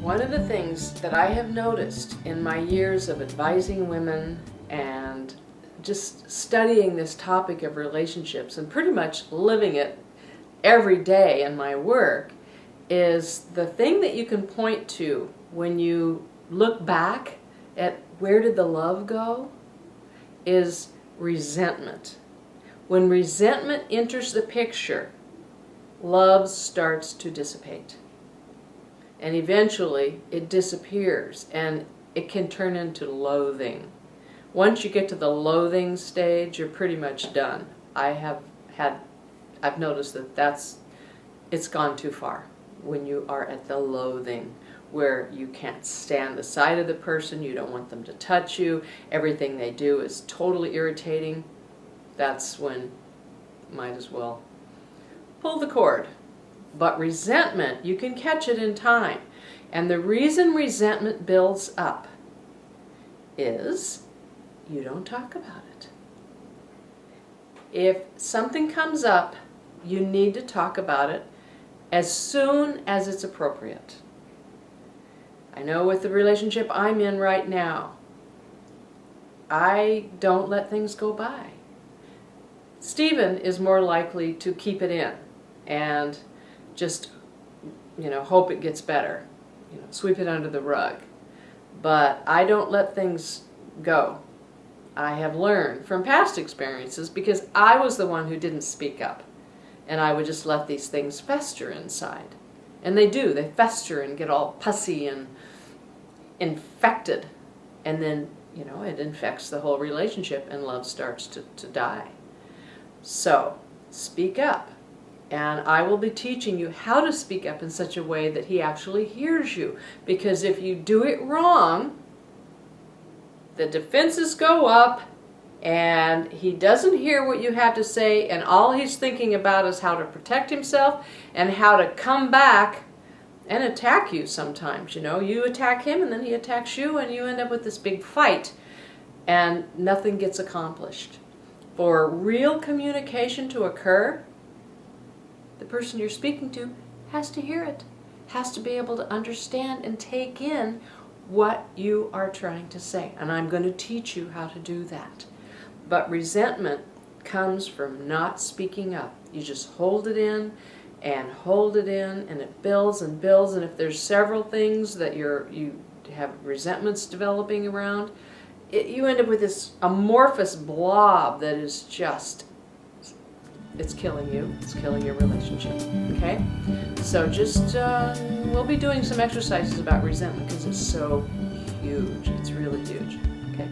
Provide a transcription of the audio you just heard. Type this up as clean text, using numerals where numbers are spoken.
One of the things that I have noticed in my years of advising women and just studying this topic of relationships and pretty much living it every day in my work is the thing that you can point to when you look back at where did the love go is resentment. When resentment enters the picture, love starts to dissipate. And eventually it disappears and it can turn into loathing. Once you get to the loathing stage, you're pretty much done. I've noticed that it's gone too far when you are at the loathing, where you can't stand the sight of the person, you don't want them to touch you, everything they do is totally irritating. That's when might as well pull the cord. But resentment, you can catch it in time. And the reason resentment builds up is you don't talk about it. If something comes up, you need to talk about it as soon as it's appropriate. I know with the relationship I'm in right now, I don't let things go by. Stephen is more likely to keep it in and just, hope it gets better, sweep it under the rug. But I don't let things go. I have learned from past experiences because I was the one who didn't speak up. And I would just let these things fester inside. And they do, they fester and get all pussy and infected. And then, it infects the whole relationship and love starts to die. So, speak up. And I will be teaching you how to speak up in such a way that he actually hears you. Because if you do it wrong, the defenses go up and he doesn't hear what you have to say, and all he's thinking about is how to protect himself and how to come back and attack you sometimes. You attack him and then he attacks you and you end up with this big fight and nothing gets accomplished. For real communication to occur, the person you're speaking to has to hear it, has to be able to understand and take in what you are trying to say. And I'm going to teach you how to do that. But resentment comes from not speaking up. You just hold it in and hold it in, and it builds and builds. And if there's several things that you have resentments developing around, you end up with this amorphous blob that is just, it's killing you. It's killing your relationship. Okay? So just, we'll be doing some exercises about resentment because it's so huge. It's really huge. Okay?